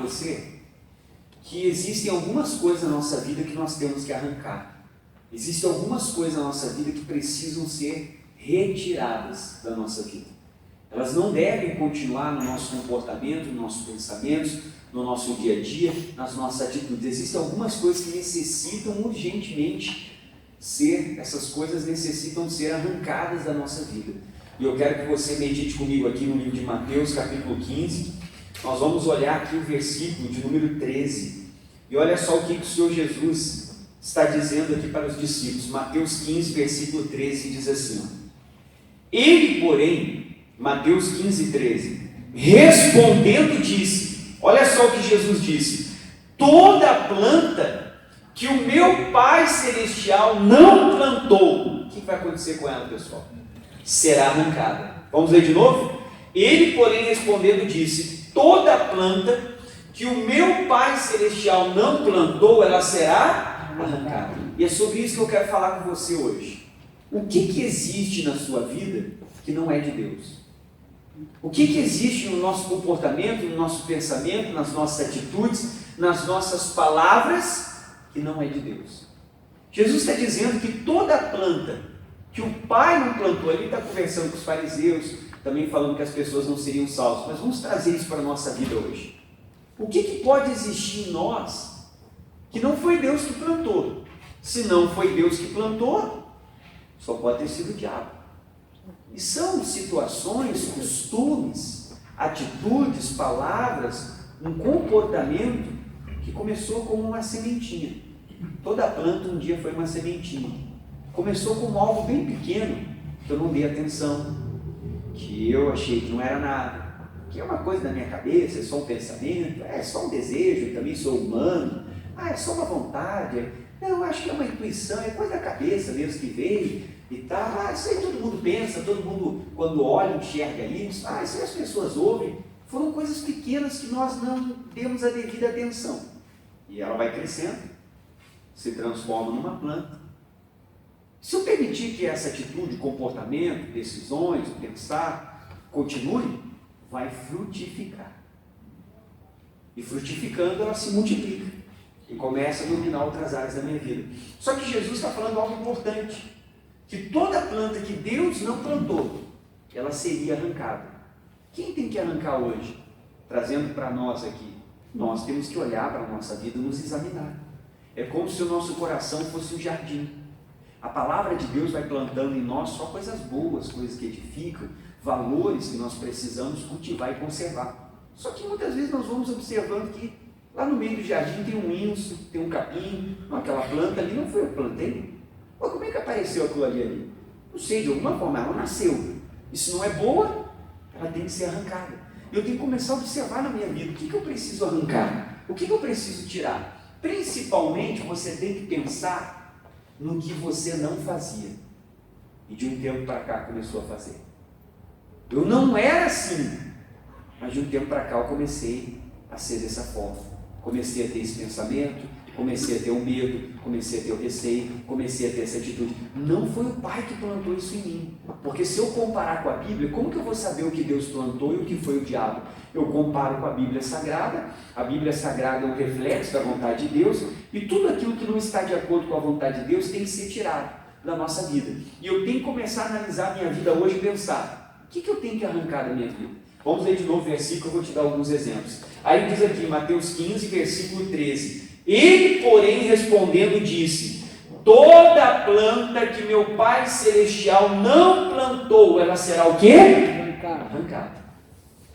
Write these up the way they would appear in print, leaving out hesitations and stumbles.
você que existem algumas coisas na nossa vida que nós temos que arrancar. Existem algumas coisas na nossa vida que precisam ser retiradas da nossa vida. Elas não devem continuar no nosso comportamento, nos nossos pensamentos, no nosso dia a dia, nas nossas atitudes. Existem algumas coisas que necessitam urgentemente essas coisas necessitam ser arrancadas da nossa vida. E eu quero que você medite comigo aqui no livro de Mateus, capítulo 15. Nós vamos olhar aqui o versículo de número 13. E olha só o que o Senhor Jesus está dizendo aqui para os discípulos. Mateus 15, versículo 13, diz assim, ó. Ele, porém, Mateus 15, 13, respondendo disse, olha só o que Jesus disse, toda planta que o meu Pai Celestial não plantou, o que vai acontecer com ela, pessoal? Será arrancada. Vamos ler de novo? Ele, porém, respondendo disse, toda planta que o meu Pai Celestial não plantou, ela será arrancada. E é sobre isso que eu quero falar com você hoje. O que existe na sua vida que não é de Deus? O que existe no nosso comportamento, no nosso pensamento, nas nossas atitudes, nas nossas palavras, que não é de Deus? Jesus está dizendo que toda planta que o Pai não plantou, ele está conversando com os fariseus, também falando que as pessoas não seriam salvas, mas vamos trazer isso para a nossa vida hoje. O que pode existir em nós que não foi Deus que plantou? Se não foi Deus que plantou, só pode ter sido o diabo. E são situações, costumes, atitudes, palavras, um comportamento que começou como uma sementinha. Toda planta um dia foi uma sementinha. Começou como algo bem pequeno, que eu não dei atenção, que eu achei que não era nada, que é uma coisa da minha cabeça, é só um pensamento, é só um desejo, eu também sou humano, é só uma vontade, não, acho que é uma intuição, é coisa da cabeça mesmo que veio e tal, isso aí todo mundo pensa, todo mundo quando olha enxerga isso, isso aí as pessoas ouvem. Foram coisas pequenas que nós não demos a devida atenção. E ela vai crescendo, se transforma numa planta. Se eu permitir que essa atitude, comportamento, decisões, pensar, continue, vai frutificar. E frutificando, ela se multiplica. E começa a dominar outras áreas da minha vida. Só que Jesus está falando algo importante. Que toda planta que Deus não plantou, ela seria arrancada. Quem tem que arrancar hoje? Trazendo para nós aqui. Nós temos que olhar para a nossa vida e nos examinar. É como se o nosso coração fosse um jardim. A palavra de Deus vai plantando em nós só coisas boas, coisas que edificam, valores que nós precisamos cultivar e conservar. Só que muitas vezes nós vamos observando que lá no meio do jardim tem um inso, tem um capim, aquela planta ali não foi eu que plantei. Mas como é que apareceu aquilo ali? Não sei, de alguma forma ela nasceu. Isso não é boa, ela tem que ser arrancada. Eu tenho que começar a observar na minha vida, o que eu preciso arrancar? O que eu preciso tirar? Principalmente você tem que pensar no que você não fazia. E de um tempo para cá começou a fazer. Eu não era assim, mas de um tempo para cá eu comecei a ser dessa forma. Comecei a ter esse pensamento, comecei a ter o medo, comecei a ter o receio, comecei a ter essa atitude. Não foi o Pai que plantou isso em mim. Porque se eu comparar com a Bíblia, como que eu vou saber o que Deus plantou e o que foi o diabo? Eu comparo com a Bíblia Sagrada. A Bíblia Sagrada é um reflexo da vontade de Deus, e tudo aquilo que não está de acordo com a vontade de Deus tem que ser tirado da nossa vida. E eu tenho que começar a analisar a minha vida hoje e pensar, o que eu tenho que arrancar da minha vida? Vamos ler de novo o versículo, eu vou te dar alguns exemplos. Aí diz aqui, Mateus 15, versículo 13. Ele, porém, respondendo, disse, toda planta que meu Pai Celestial não plantou, ela será o quê? Arrancada.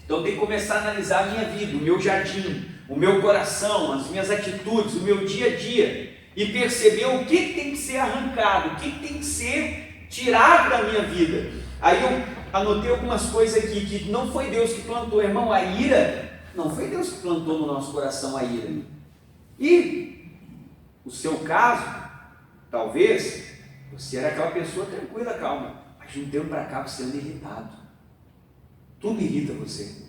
Então eu tenho que começar a analisar a minha vida, o meu jardim, o meu coração, as minhas atitudes, o meu dia a dia, e perceber o que tem que ser arrancado, o que tem que ser tirado da minha vida. Aí eu anotei algumas coisas aqui, que não foi Deus que plantou, irmão, a ira, não foi Deus que plantou no nosso coração a ira. E o seu caso, talvez, você era aquela pessoa tranquila, calma, mas de um tempo para cá você anda irritado. Tudo irrita você.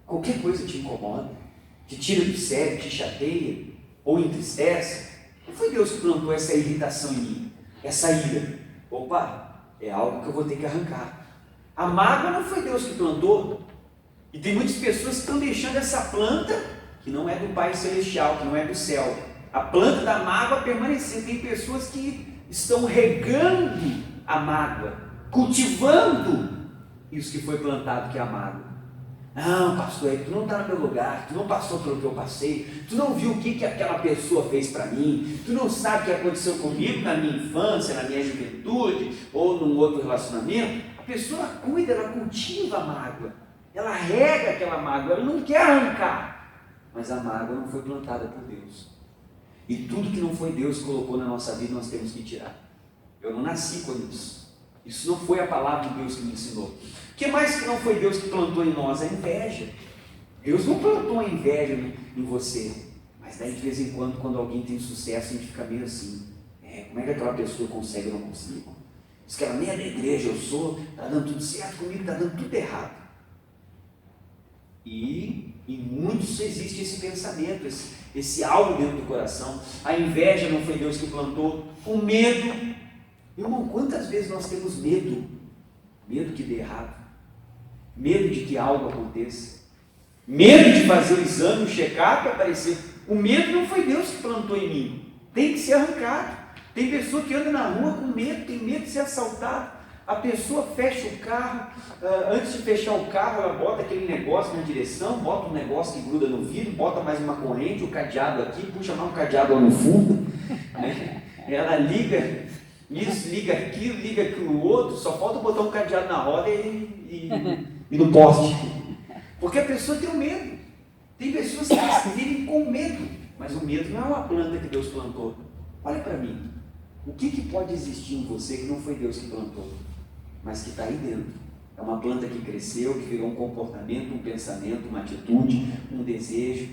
Qualquer coisa te incomoda, te tira do sério, te chateia, ou entristece. Não foi Deus que plantou essa irritação em mim, essa ira. Opa, é algo que eu vou ter que arrancar. A mágoa não foi Deus que plantou. E tem muitas pessoas que estão deixando essa planta, que não é do Pai Celestial, que não é do céu. A planta da mágoa permaneceu. Tem pessoas que estão regando a mágoa, cultivando isso que foi plantado, que é a mágoa. Não, pastor, tu não está no meu lugar, tu não passou pelo que eu passei, tu não viu o que aquela pessoa fez para mim, tu não sabe o que aconteceu comigo na minha infância, na minha juventude, ou num outro relacionamento. A pessoa cuida, ela cultiva a mágoa, ela rega aquela mágoa, ela não quer arrancar, mas a mágoa não foi plantada por Deus. E tudo que não foi Deus que colocou na nossa vida, nós temos que tirar. Eu não nasci com isso. Isso não foi a palavra de Deus que me ensinou. O que mais que não foi Deus que plantou em nós? A inveja. Deus não plantou a inveja em você. Mas daí de vez em quando alguém tem sucesso, a gente fica meio assim. Como é que aquela pessoa consegue, eu não consigo? Diz que ela nem é da igreja, eu sou, está dando tudo certo comigo, está dando tudo errado. E em muitos existe esse pensamento, esse algo dentro do coração. A inveja não foi Deus que plantou. O medo. Irmão, quantas vezes nós temos medo? Medo que dê errado. Medo de que algo aconteça. Medo de fazer o exame, o check-up e aparecer. O medo não foi Deus que plantou em mim. Tem que ser arrancado. Tem pessoa que anda na rua com medo, tem medo de ser assaltado. A pessoa fecha o carro, antes de fechar o carro, ela bota aquele negócio na direção, bota um negócio que gruda no vidro, bota mais uma corrente, o cadeado aqui, puxa mais um cadeado lá no fundo, né? Ela liga isso, liga aquilo outro, só falta botar um cadeado na roda e no poste. Porque a pessoa tem um medo. Tem pessoas que vivem com medo, mas o medo não é uma planta que Deus plantou. Olha para mim, o que pode existir em você que não foi Deus que plantou, mas que está aí dentro? É uma planta que cresceu, que virou um comportamento, um pensamento, uma atitude, um desejo.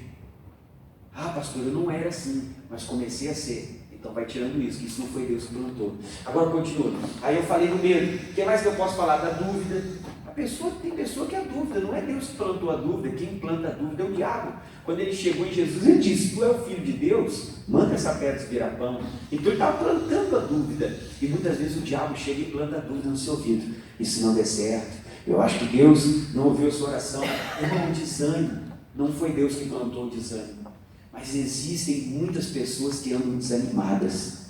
Ah, pastor, eu não era assim, mas comecei a ser. Então vai tirando isso, que isso não foi Deus que plantou. Agora continua. Aí eu falei do medo. O que mais que eu posso falar? Da dúvida. Tem pessoa que é dúvida, não é Deus que plantou a dúvida. Quem planta a dúvida é o diabo. Quando ele chegou em Jesus, ele disse: tu é o Filho de Deus, manda essa pedra se virar pão. Então ele estava plantando a dúvida. E muitas vezes o diabo chega e planta a dúvida no seu ouvido. E se não der certo, eu acho que Deus não ouviu a sua oração. Não, desânimo. Não foi Deus que plantou o desânimo. Mas existem muitas pessoas que andam desanimadas,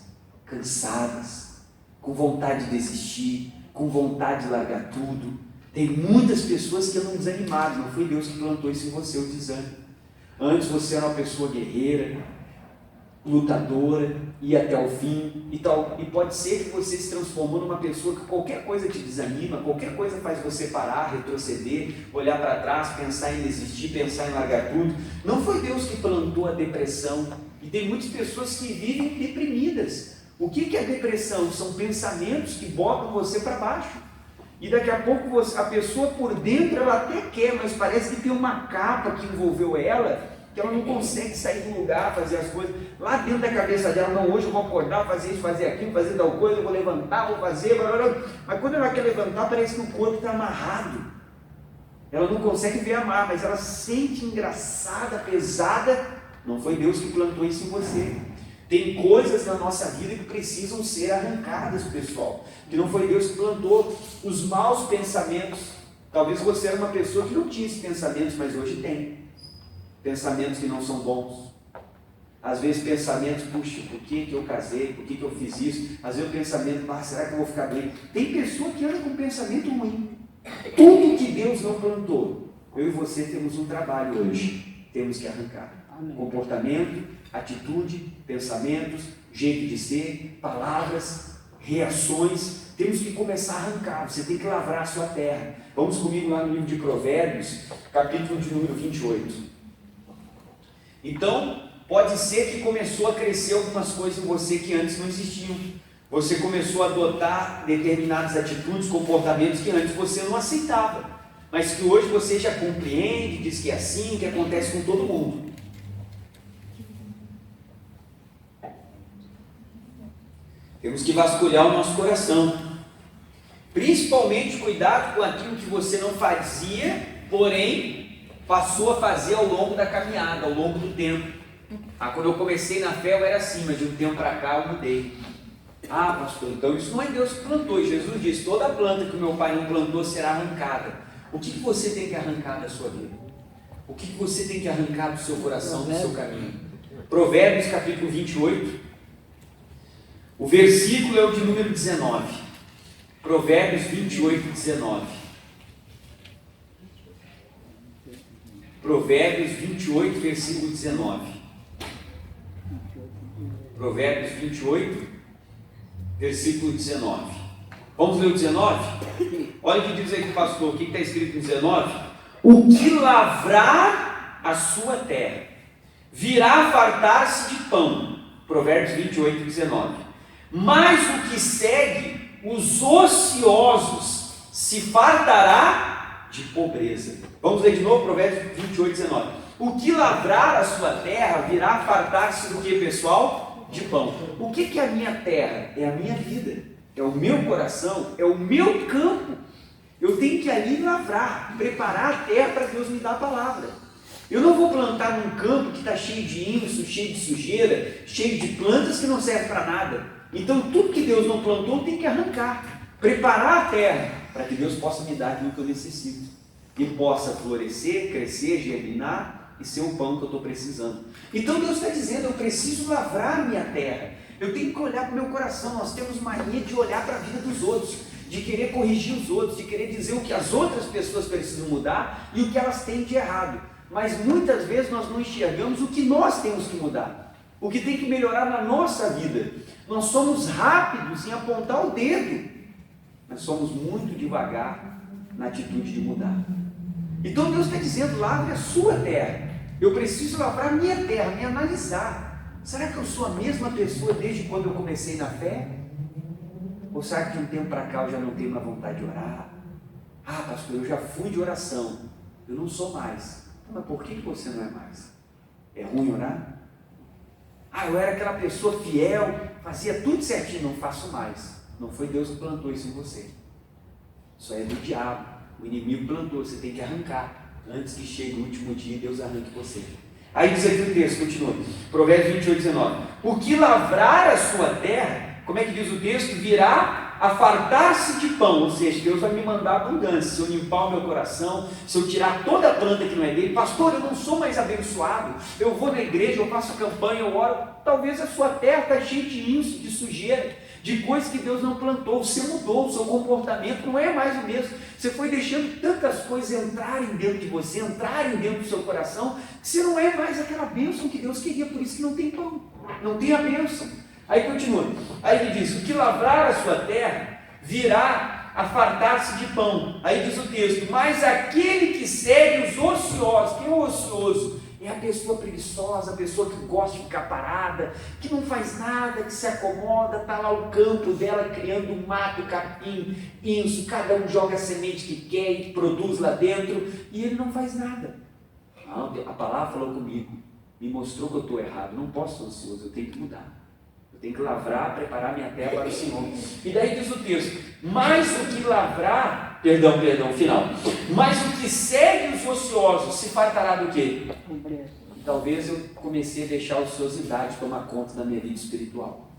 cansadas, com vontade de desistir, com vontade de largar tudo. Tem muitas pessoas que andam desanimadas, não foi Deus que plantou isso em você, o desânimo. Antes você era uma pessoa guerreira, lutadora, ia até o fim, e pode ser que você se transformou numa pessoa que qualquer coisa te desanima, qualquer coisa faz você parar, retroceder, olhar para trás, pensar em desistir, pensar em largar tudo. Não foi Deus que plantou a depressão, e tem muitas pessoas que vivem deprimidas. O que é depressão? São pensamentos que botam você para baixo, e daqui a pouco a pessoa por dentro ela até quer, mas parece que tem uma capa que envolveu ela, que ela não consegue sair do lugar, fazer as coisas, lá dentro da cabeça dela. Não, hoje eu vou acordar, fazer isso, fazer aquilo, fazer tal coisa, eu vou levantar, vou fazer, blá, blá, blá. Mas quando ela quer levantar, parece que o corpo está amarrado, ela não consegue ver amar, mas ela se sente engraçada, pesada. Não foi Deus que plantou isso em você. Tem coisas na nossa vida que precisam ser arrancadas, pessoal, que não foi Deus que plantou. Os maus pensamentos, talvez você era uma pessoa que não tinha esses pensamentos, mas hoje tem. Pensamentos que não são bons. Às vezes pensamentos: puxa, por que eu casei? Por que eu fiz isso? Às vezes o pensamento: será que eu vou ficar bem? Tem pessoa que anda com pensamento ruim. Tudo que Deus não plantou, eu e você temos um trabalho hoje. Temos que arrancar. Amém. Comportamento, atitude, pensamentos, jeito de ser, palavras, reações. Temos que começar a arrancar. Você tem que lavrar a sua terra. Vamos comigo lá no livro de Provérbios, capítulo de número 28. Então, pode ser que começou a crescer algumas coisas em você que antes não existiam. Você começou a adotar determinadas atitudes, comportamentos que antes você não aceitava, mas que hoje você já compreende, diz que é assim, que acontece com todo mundo. Temos que vasculhar o nosso coração. Principalmente cuidado com aquilo que você não fazia, porém passou a fazer ao longo da caminhada, ao longo do tempo. Quando eu comecei na fé eu era assim, mas de um tempo para cá eu mudei. Pastor, então isso não é Deus que plantou. E Jesus disse: toda planta que o meu Pai não plantou será arrancada. O que você tem que arrancar da sua vida? O que você tem que arrancar do seu coração, do seu caminho? Provérbios capítulo 28, o versículo é o de número 19. Provérbios 28, 19. Provérbios 28, versículo 19. Provérbios 28, versículo 19. Vamos ler o 19? Olha o que diz aqui, pastor. O que está escrito no 19? O que lavrar a sua terra virá fartar-se de pão. Provérbios 28, 19. Mas o que segue os ociosos se fartará de pobreza. Vamos ler de novo, Provérbios 28, 19. O que lavrar a sua terra virá fartar-se do que, pessoal? De pão. O que é a minha terra? É a minha vida, é o meu coração, é o meu campo. Eu tenho que ali lavrar, preparar a terra para Deus me dar a palavra. Eu não vou plantar num campo que está cheio de inso, cheio de sujeira, cheio de plantas que não servem para nada. Então tudo que Deus não plantou tem que arrancar, preparar a terra para que Deus possa me dar aquilo que eu necessito e possa florescer, crescer, germinar e ser o pão que eu estou precisando. Então Deus está dizendo, eu preciso lavrar a minha terra, eu tenho que olhar para o meu coração. Nós temos mania de olhar para a vida dos outros, de querer corrigir os outros, de querer dizer o que as outras pessoas precisam mudar e o que elas têm de errado, mas muitas vezes nós não enxergamos o que nós temos que mudar, o que tem que melhorar na nossa vida. Nós somos rápidos em apontar o dedo, mas somos muito devagar na atitude de mudar. Então Deus está dizendo, lavre a sua terra. Eu preciso lavrar a minha terra, me analisar. Será que eu sou a mesma pessoa desde quando eu comecei na fé? Ou será que de um tempo para cá eu já não tenho mais vontade de orar? Ah, pastor, eu já fui de oração, eu não sou mais. Mas por que você não é mais? É ruim orar? Ah, eu era aquela pessoa fiel, fazia tudo certinho, não faço mais. Não foi Deus que plantou isso em você. Isso aí é do diabo. O inimigo plantou, você tem que arrancar. Antes que chegue o último dia, Deus arranque você. Aí diz aqui o texto, continua. Provérbios 28, 19. O que lavrar a sua terra, como é que diz o texto? Virá a fartar-se de pão. Ou seja, Deus vai me mandar abundância. Se eu limpar o meu coração, se eu tirar toda a planta que não é dele. Pastor, eu não sou mais abençoado. Eu vou na igreja, eu faço campanha, eu oro. Talvez a sua terra está cheia de inso, de sujeira, de coisas que Deus não plantou. Você mudou, o seu comportamento não é mais o mesmo. Você foi deixando tantas coisas entrarem dentro de você, entrarem dentro do seu coração, que você não é mais aquela bênção que Deus queria. Por isso que não tem pão, não tem a bênção. Aí continua, aí ele diz, o que lavrar a sua terra virá a fartar-se de pão. Aí diz o texto, mas aquele que segue os ociosos. Quem é o ocioso? É a pessoa preguiçosa, a pessoa que gosta de ficar parada, que não faz nada, que se acomoda, está lá o campo dela criando mato, capim, inso, cada um joga a semente que quer e produz lá dentro, e ele não faz nada. Não, a palavra falou comigo, me mostrou que eu estou errado, não posso ser ansioso, eu tenho que mudar. Eu tenho que lavrar, preparar minha terra para o Senhor. E daí diz o texto, mas o que lavrar, final, mas o que segue os ociosos se fartará do quê? Talvez eu comecei a deixar a ociosidade tomar conta da minha vida espiritual.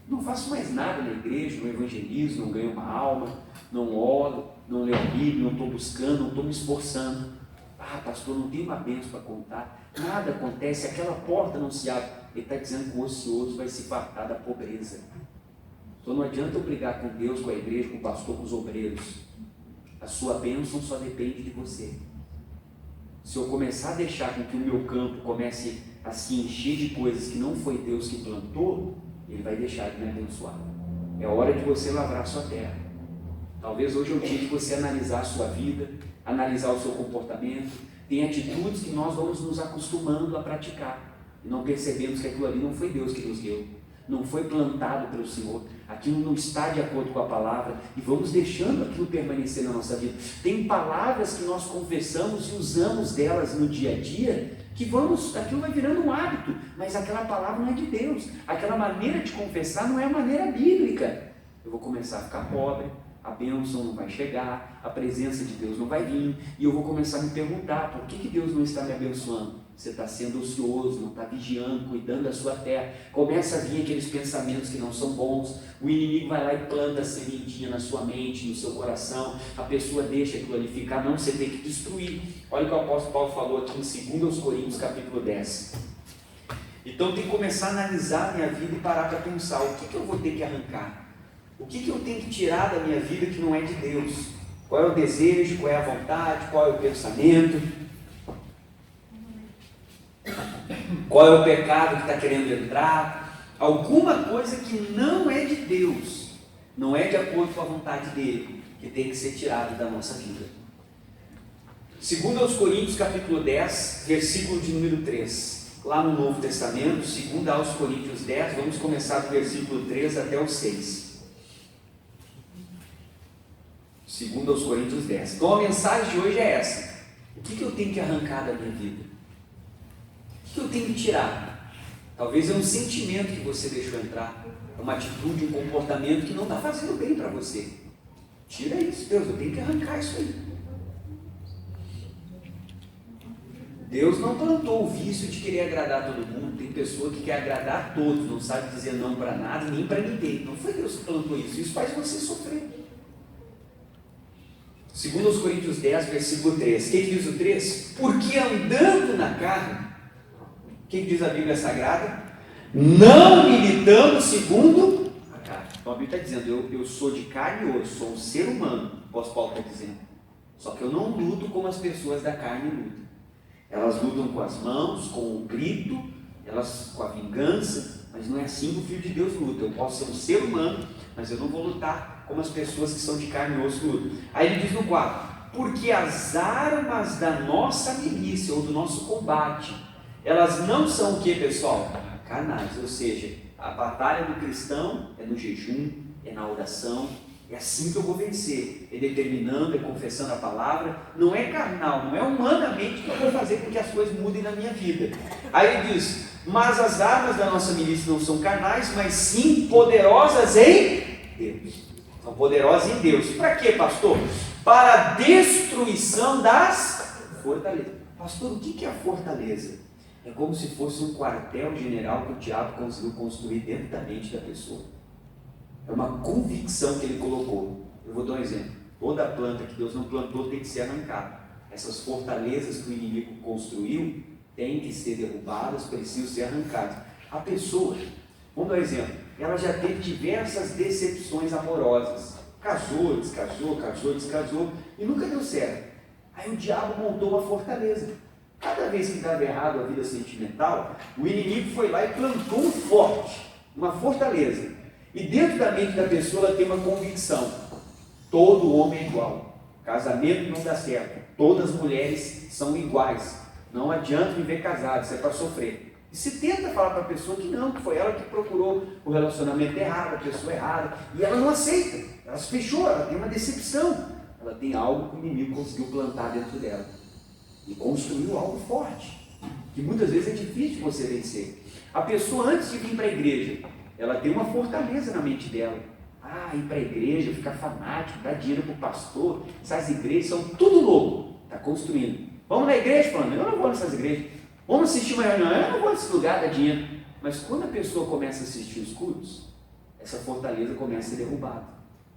Não faço mais nada na igreja, não evangelizo, não ganho uma alma, não oro, não leio a Bíblia, não estou buscando, não estou me esforçando. Ah, pastor, não tenho uma bênção para contar, nada acontece, aquela porta não se abre. Ele está dizendo que o ocioso vai se fartar da pobreza. Então não adianta eu brigar com Deus, com a igreja, com o pastor, com os obreiros. A sua bênção só depende de você. Se eu começar a deixar com que o meu campo comece a se encher de coisas que não foi Deus que plantou, ele vai deixar de me abençoar. É hora de você lavrar a sua terra. Talvez hoje é o dia de você analisar a sua vida, analisar o seu comportamento. Tem atitudes que nós vamos nos acostumando a praticar e não percebemos que aquilo ali não foi Deus que nos deu, não foi plantado pelo Senhor, aquilo não está de acordo com a palavra, e vamos deixando aquilo permanecer na nossa vida. Tem palavras que nós confessamos e usamos delas no dia a dia, que aquilo vai virando um hábito, mas aquela palavra não é de Deus, aquela maneira de confessar não é a maneira bíblica. Eu vou começar a ficar pobre, a bênção não vai chegar, a presença de Deus não vai vir, e eu vou começar a me perguntar, por que Deus não está me abençoando? você está sendo ocioso, não está vigiando, cuidando da sua terra. Começa a vir aqueles pensamentos que não são bons, o inimigo vai lá e planta a sementinha na sua mente, no seu coração, a pessoa deixa aquilo ali ficar, não, você tem que destruir. Olha o que o apóstolo Paulo falou aqui em 2 Coríntios capítulo 10. Então tem que começar a analisar a minha vida e parar para pensar, o que eu vou ter que arrancar? O que eu tenho que tirar da minha vida que não é de Deus? Qual é o desejo, qual é a vontade, qual é o pensamento? Qual é o pecado que está querendo entrar? Alguma coisa que não é de Deus, não é de acordo com a vontade dele, que tem que ser tirado da nossa vida. 2 Coríntios capítulo 10, versículo de número 3. Lá no Novo Testamento, 2 Coríntios 10, vamos começar do versículo 3 até o 6. 2 Coríntios 10. Então a mensagem de hoje é essa: o que eu tenho que arrancar da minha vida? O que eu tenho que tirar? Talvez é um sentimento que você deixou entrar, é uma atitude, um comportamento que não está fazendo bem para você. Tira isso, Deus, eu tenho que arrancar isso aí. Deus não plantou o vício de querer agradar todo mundo. Tem pessoa que quer agradar a todos, não sabe dizer não para nada, nem para ninguém. Não foi Deus que plantou isso, isso faz você sofrer. 2 Coríntios 10, versículo 3. O que diz o 3? Porque andando na carne, o que diz a Bíblia Sagrada? Não militamos segundo a carne. Então a Bíblia está dizendo, eu sou de carne e osso, sou um ser humano, o apóstolo Paulo está dizendo. Só que eu não luto como as pessoas da carne lutam. Elas lutam com as mãos, com o grito, elas com a vingança, mas não é assim que o Filho de Deus luta. Eu posso ser um ser humano, mas eu não vou lutar como as pessoas que são de carne e osso lutam. Aí ele diz no 4, porque as armas da nossa milícia, ou do nosso combate, elas não são o que, pessoal? Carnais, ou seja, a batalha do cristão é no jejum, é na oração, é assim que eu vou vencer, é determinando, é confessando a palavra, não é carnal, não é humanamente que eu vou fazer com que as coisas mudem na minha vida. Aí ele diz, mas as armas da nossa milícia não são carnais, mas sim poderosas em Deus. São poderosas em Deus. Para quê, pastor? Para a destruição das fortalezas. Pastor, o que é a fortaleza? É como se fosse um quartel-general que o diabo conseguiu construir dentro da mente da pessoa. É uma convicção que ele colocou. Eu vou dar um exemplo. Toda planta que Deus não plantou tem que ser arrancada. Essas fortalezas que o inimigo construiu têm que ser derrubadas, precisam ser arrancadas. A pessoa, vamos dar um exemplo, ela já teve diversas decepções amorosas. Casou, descasou e nunca deu certo. Aí o diabo montou uma fortaleza. Cada vez que dava errado a vida sentimental, o inimigo foi lá e plantou um forte, uma fortaleza. E dentro da mente da pessoa ela tem uma convicção: todo homem é igual, casamento não dá certo, todas as mulheres são iguais, não adianta viver casado, isso é para sofrer. E se tenta falar para a pessoa que não, que foi ela que procurou o relacionamento errado, a pessoa errada, e ela não aceita, ela se fechou, ela tem uma decepção, ela tem algo que o inimigo conseguiu plantar dentro dela, e construiu algo forte, que muitas vezes é difícil você vencer. A pessoa, antes de vir para a igreja, ela tem uma fortaleza na mente dela. Ir para a igreja, ficar fanático, dar dinheiro para o pastor, essas igrejas são tudo louco. Está construindo. Vamos na igreja, falando, eu não vou nessas igrejas. Vamos assistir uma reunião, eu não vou nesse lugar dar dinheiro. Mas quando a pessoa começa a assistir os cultos, essa fortaleza começa a ser derrubada.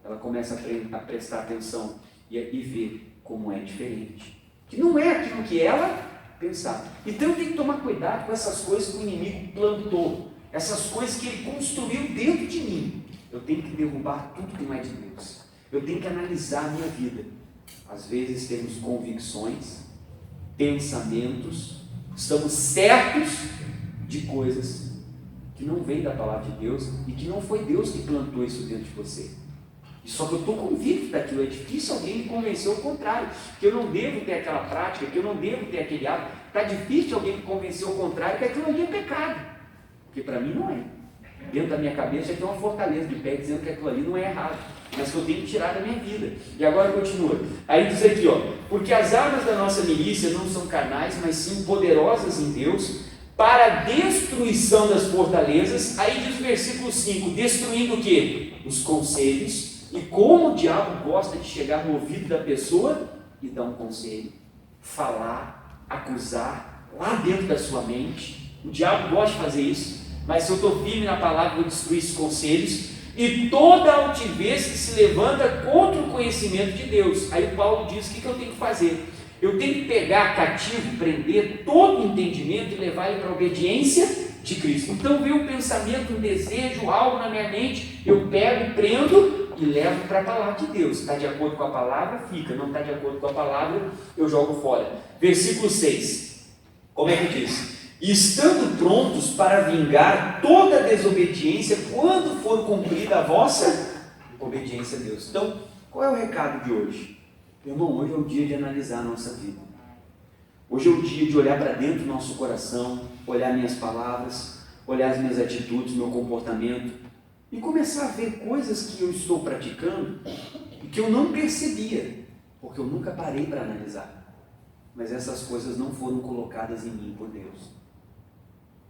Ela começa a prestar atenção e ver como é diferente. Que não é aquilo que ela pensava. Então tem que tomar cuidado com essas coisas que o inimigo plantou. Essas coisas que ele construiu dentro de mim. Eu tenho que derrubar tudo que não é de Deus. Eu tenho que analisar a minha vida. Às vezes temos convicções, pensamentos, estamos certos de coisas que não vêm da palavra de Deus e que não foi Deus que plantou isso dentro de você. E só que eu estou convicto daquilo. É difícil alguém me convencer o contrário, que eu não devo ter aquela prática, que eu não devo ter aquele hábito. Está difícil alguém me convencer o contrário, que aquilo ali é pecado. Porque para mim não é. Dentro da minha cabeça já tem uma fortaleza de pé dizendo que aquilo ali não é errado, mas que eu tenho que tirar da minha vida. E agora continua. Aí diz aqui, porque as armas da nossa milícia não são carnais, mas sim poderosas em Deus, para a destruição das fortalezas. Aí diz o versículo 5, destruindo o quê? Os conselhos. E como o diabo gosta de chegar no ouvido da pessoa e dar um conselho, falar, acusar, lá dentro da sua mente. O diabo gosta de fazer isso, mas se eu estou firme na palavra, vou destruir esses conselhos. E toda altivez que se levanta contra o conhecimento de Deus. Aí o Paulo diz: o que eu tenho que fazer? Eu tenho que pegar cativo, prender todo o entendimento e levar ele para a obediência de Cristo. Então veio um pensamento, um desejo, algo na minha mente, eu pego, prendo e levo para a palavra de Deus. Está de acordo com a palavra, fica. Não está de acordo com a palavra, eu jogo fora. Versículo 6, como é que diz? Estando prontos para vingar toda desobediência quando for cumprida a vossa obediência a Deus. Então, qual é o recado de hoje? Irmão, hoje é o dia de analisar a nossa vida. Hoje é o dia de olhar para dentro do nosso coração, olhar minhas palavras, olhar as minhas atitudes, meu comportamento e começar a ver coisas que eu estou praticando e que eu não percebia, porque eu nunca parei para analisar. Mas essas coisas não foram colocadas em mim por Deus.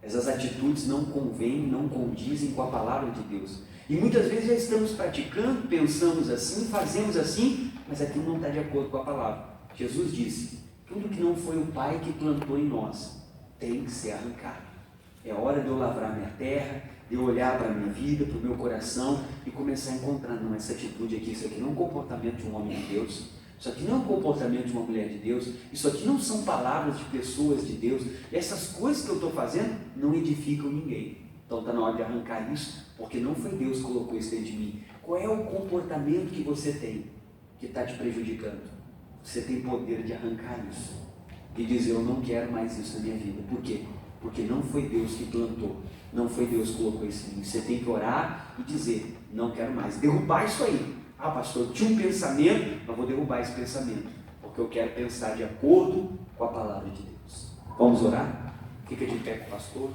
Essas atitudes não convêm, não condizem com a palavra de Deus. E muitas vezes já estamos praticando, pensamos assim, fazemos assim, mas aquilo não está de acordo com a palavra. Jesus disse: tudo que não foi o Pai que plantou em nós tem que ser arrancado. É hora de eu lavrar minha terra, de eu olhar para a minha vida, para o meu coração e começar a encontrar, não, essa atitude aqui, isso aqui não é um comportamento de um homem de Deus. Isso aqui não é um comportamento de uma mulher de Deus, isso aqui não são palavras de pessoas de Deus, e essas coisas que eu estou fazendo não edificam ninguém. Então está na hora de arrancar isso, porque não foi Deus que colocou isso dentro de mim. Qual é o comportamento que você tem que está te prejudicando? Você tem poder de arrancar isso e dizer: eu não quero mais isso na minha vida. Por quê? Porque não foi Deus que plantou, não foi Deus que colocou isso em mim. Você tem que orar e dizer: não quero mais, derrubar isso aí. Ah, pastor, eu tinha um pensamento, mas vou derrubar esse pensamento, porque eu quero pensar de acordo com a palavra de Deus. Vamos orar? Fica de pé com o pastor.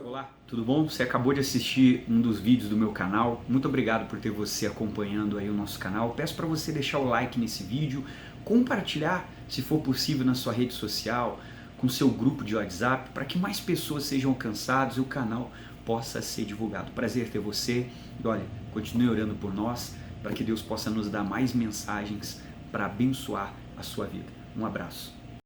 Olá, tudo bom? Você acabou de assistir um dos vídeos do meu canal. Muito obrigado por ter você acompanhando aí o nosso canal. Peço para você deixar o like nesse vídeo, compartilhar, se for possível, na sua rede social, com seu grupo de WhatsApp, para que mais pessoas sejam alcançadas e o canal possa ser divulgado. Prazer ter você e olha, continue orando por nós, para que Deus possa nos dar mais mensagens para abençoar a sua vida. Um abraço.